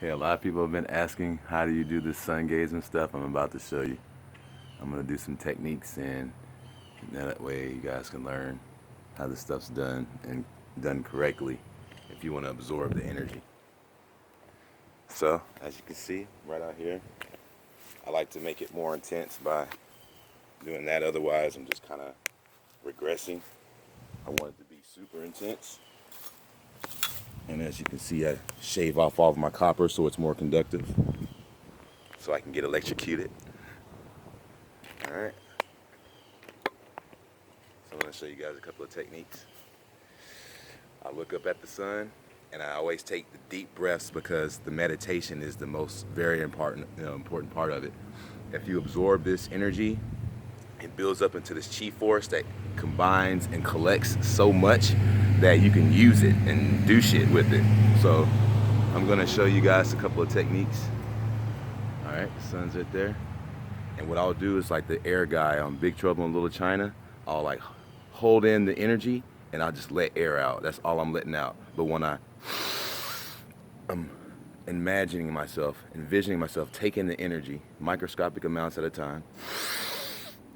Hey, a lot of people have been asking, how do you do this sun gazing stuff? I'm about to show you. I'm gonna do some techniques, and that way you guys can learn how this stuff's done and done correctly if you want to absorb the energy. So, as you can see right out here, I like to make it more intense by doing that. Otherwise, I'm just kind of regressing. I want it to be super intense. And as you can see, I shave off all of my copper so it's more conductive, so I can get electrocuted. All right. So I'm going to show you guys a couple of techniques. I look up at the sun, and I always take the deep breaths because the meditation is the most very important part of it. If you absorb this energy, it builds up into this chi force that combines and collects so much that you can use it and do shit with it. So I'm going to show you guys a couple of techniques. All right, the sun's right there. And what I'll do is, like the air guy on Big Trouble in Little China, I'll like hold in the energy and I'll just let air out. That's all I'm letting out. But when I'm envisioning myself taking the energy, microscopic amounts at a time,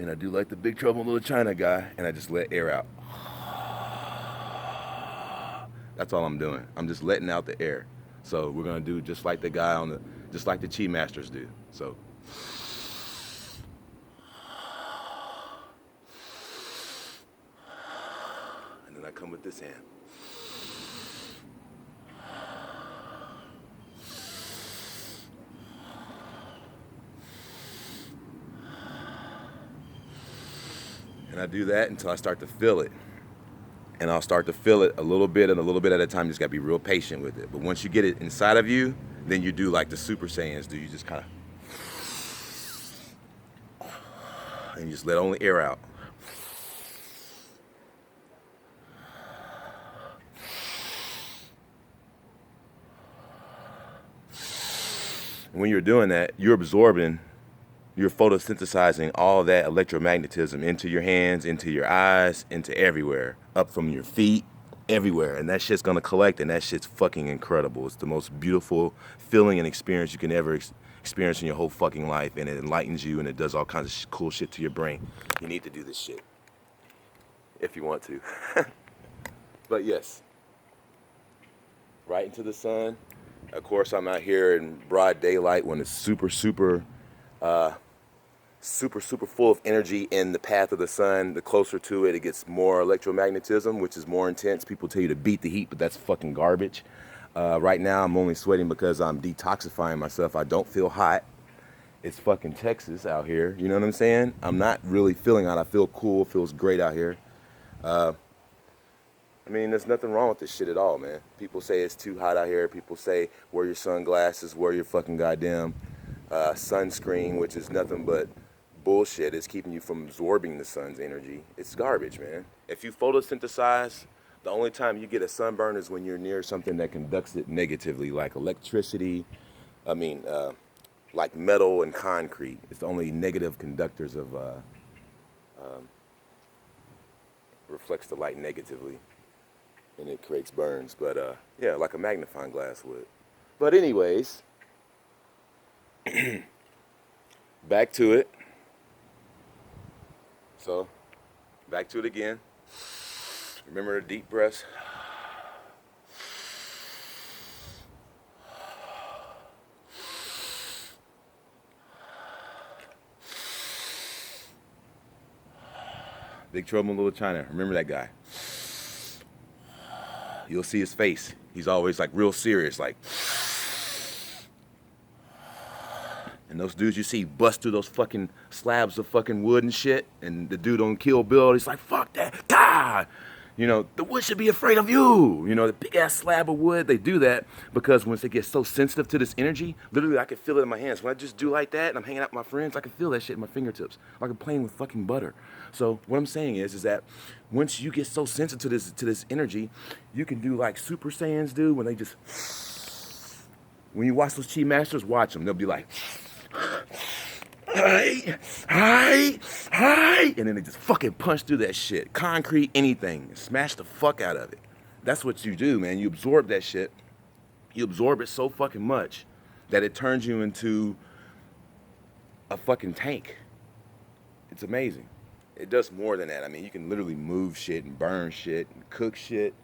and I do like the Big Trouble in Little China guy, and I just let air out. That's all I'm doing. I'm just letting out the air. So we're gonna do just like the guy just like the Chi Masters do. So. And then I come with this hand. And I do that until I start to feel it. And I'll start to feel it a little bit and a little bit at a time. You just gotta be real patient with it. But once you get it inside of you, then you do like the Super Saiyans do. You just kind of, and you just let only air out. And when you're doing that, you're photosynthesizing all that electromagnetism into your hands, into your eyes, into everywhere, up from your feet, everywhere. And that shit's gonna collect, and that shit's fucking incredible. It's the most beautiful feeling and experience you can ever experience in your whole fucking life, and it enlightens you, and it does all kinds of cool shit to your brain. You need to do this shit if you want to. But yes, right into the sun. Of course, I'm out here in broad daylight when it's super full of energy in the path of the sun. The closer to it, it gets more electromagnetism, which is more intense. People tell you to beat the heat, but that's fucking garbage. Right now, I'm only sweating because I'm detoxifying myself. I don't feel hot. It's fucking Texas out here. You know what I'm saying? I'm not really feeling hot. I feel cool. It feels great out here. I mean, there's nothing wrong with this shit at all, man. People say it's too hot out here. People say wear your sunglasses, wear your fucking goddamn sunscreen, which is nothing but bullshit. It's keeping you from absorbing the sun's energy. It's garbage, man. If you photosynthesize, the only time you get a sunburn is when you're near something that conducts it negatively, like electricity. Like metal and concrete. It's the only negative conductors of reflects the light negatively, and it creates burns. But yeah, like a magnifying glass would. But anyways, back to it. So, back to it again. Remember the deep breaths. Big Trouble in Little China. Remember that guy. You'll see his face. He's always like real serious, like. And those dudes you see bust through those fucking slabs of fucking wood and shit, and the dude on Kill Bill, he's like, fuck that, God! You know, the wood should be afraid of you! You know, the big ass slab of wood, they do that because once they get so sensitive to this energy, literally I can feel it in my hands. When I just do like that and I'm hanging out with my friends, I can feel that shit in my fingertips, like I'm playing with fucking butter. So what I'm saying is that once you get so sensitive to this energy, you can do like Super Saiyans do when they just, when you watch those Chi Masters, watch them, they'll be like, hi, and then they just fucking punch through that shit. Concrete, anything, smash the fuck out of it. That's what you do, man. You absorb that shit. You absorb it so fucking much that it turns you into a fucking tank. It's amazing. It does more than that. I mean, you can literally move shit and burn shit and cook shit.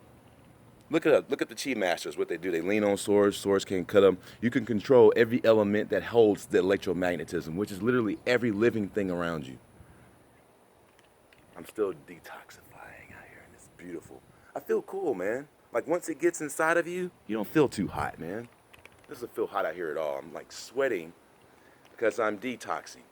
Look at the Chi Masters, what they do. They lean on swords. Swords can't cut them. You can control every element that holds the electromagnetism, which is literally every living thing around you. I'm still detoxifying out here, and it's beautiful. I feel cool, man. Like, once it gets inside of you, you don't feel too hot, man. It doesn't feel hot out here at all. I'm like sweating because I'm detoxing.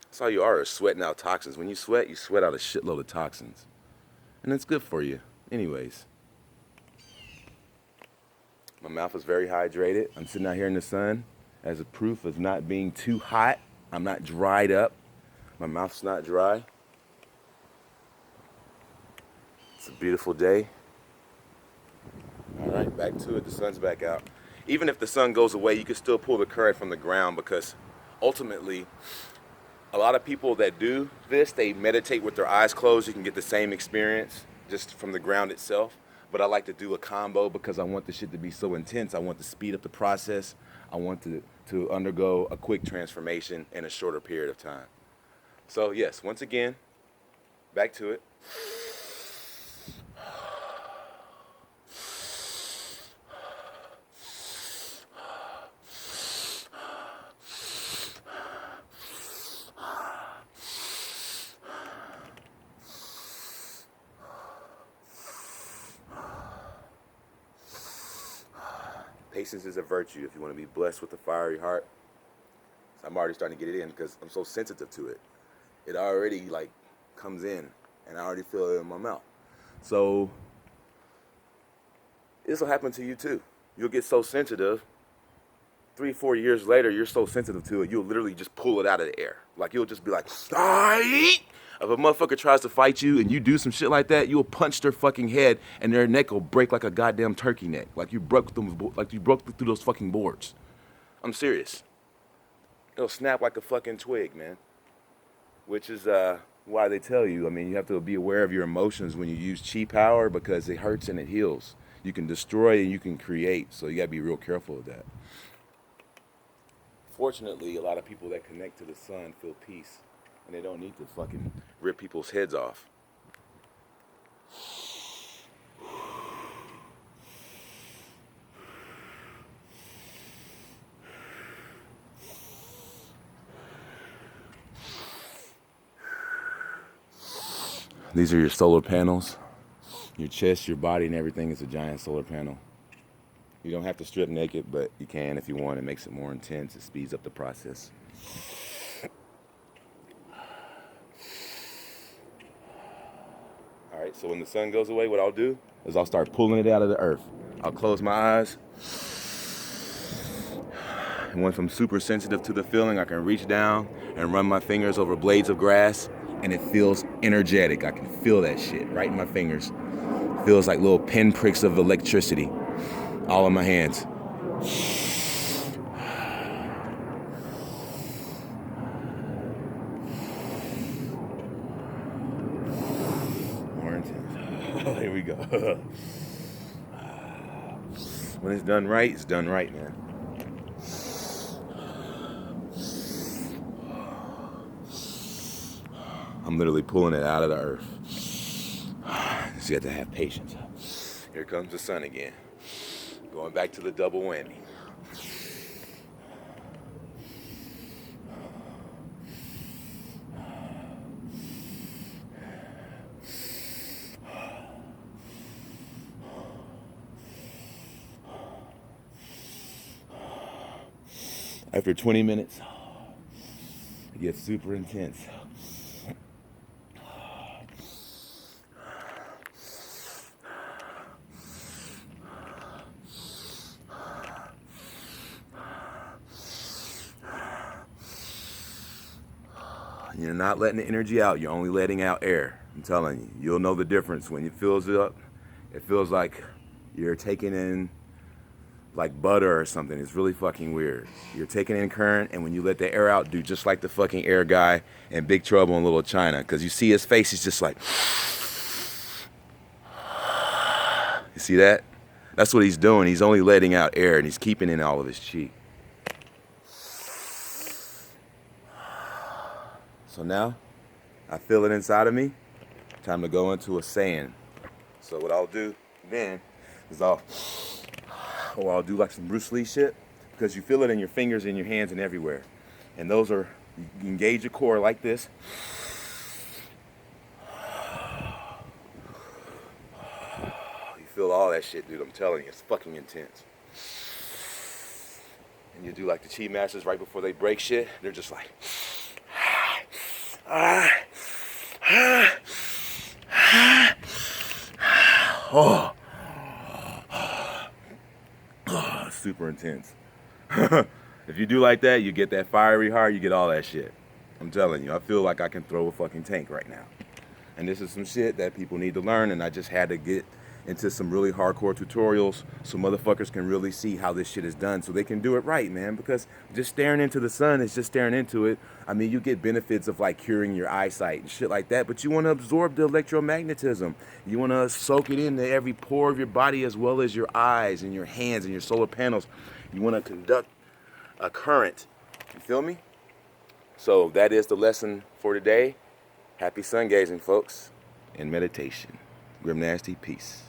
That's all you are, is sweating out toxins. When you sweat out a shitload of toxins. And it's good for you. Anyways. My mouth is very hydrated. I'm sitting out here in the sun as a proof of not being too hot. I'm not dried up. My mouth's not dry. It's a beautiful day. All right, back to it. The sun's back out. Even if the sun goes away, you can still pull the current from the ground, because ultimately, a lot of people that do this, they meditate with their eyes closed. You can get the same experience just from the ground itself. But I like to do a combo because I want the shit to be so intense. I want to speed up the process. I want to undergo a quick transformation in a shorter period of time. So yes, once again, back to it. Patience is a virtue if you want to be blessed with a fiery heart. So I'm already starting to get it in because I'm so sensitive to it. It already like comes in and I already feel it in my mouth. So this will happen to you too. You'll get so sensitive. 3-4 years later, you're so sensitive to it, you'll literally just pull it out of the air. Like, you'll just be like, "Aye!" If a motherfucker tries to fight you and you do some shit like that, you'll punch their fucking head and their neck will break like a goddamn turkey neck. Like you broke through those fucking boards. I'm serious. It'll snap like a fucking twig, man. Which is why they tell you, I mean, you have to be aware of your emotions when you use ChiPower, because it hurts and it heals. You can destroy and you can create, so you gotta be real careful of that. Fortunately, a lot of people that connect to the sun feel peace, and they don't need to fucking rip people's heads off. These are your solar panels. Your chest, your body, and everything is a giant solar panel. You don't have to strip naked, but you can if you want. It makes it more intense. It speeds up the process. All right, so when the sun goes away, what I'll do is I'll start pulling it out of the earth. I'll close my eyes. And once I'm super sensitive to the feeling, I can reach down and run my fingers over blades of grass, and it feels energetic. I can feel that shit right in my fingers. It feels like little pinpricks of electricity all in my hands. More intense. Here we go. When it's done right, it's done right, man. I'm literally pulling it out of the earth. So you have to have patience. Here comes the sun again. Going back to the double whammy. After 20 minutes, it gets super intense. You're not letting the energy out, you're only letting out air. I'm telling you, you'll know the difference when it fills up. It feels like you're taking in like butter or something. It's really fucking weird. You're taking in current, and when you let the air out, do just like the fucking air guy in Big Trouble in Little China, because you see his face, he's just like, You see that? That's what he's doing. He's only letting out air and he's keeping in all of his chi. So now, I feel it inside of me. Time to go into a sand. So what I'll do then is I'll do like some Bruce Lee shit, because you feel it in your fingers, in your hands, and everywhere. And those are, you engage your core like this. You feel all that shit, dude. I'm telling you, it's fucking intense. And you do like the chi masters right before they break shit. They're just like, oh, super intense. If you do like that, you get that fiery heart, you get all that shit. I'm telling you, I feel like I can throw a fucking tank right now. And this is some shit that people need to learn, and I just had to get into some really hardcore tutorials so motherfuckers can really see how this shit is done, so they can do it right, man. Because just staring into the sun is just staring into it. I mean, you get benefits of like curing your eyesight and shit like that, but you want to absorb the electromagnetism. You want to soak it into every pore of your body, as well as your eyes and your hands and your solar panels. You want to conduct a current. You feel me? So that is the lesson for today. Happy sun gazing, folks, and meditation. Grim Nasty, peace.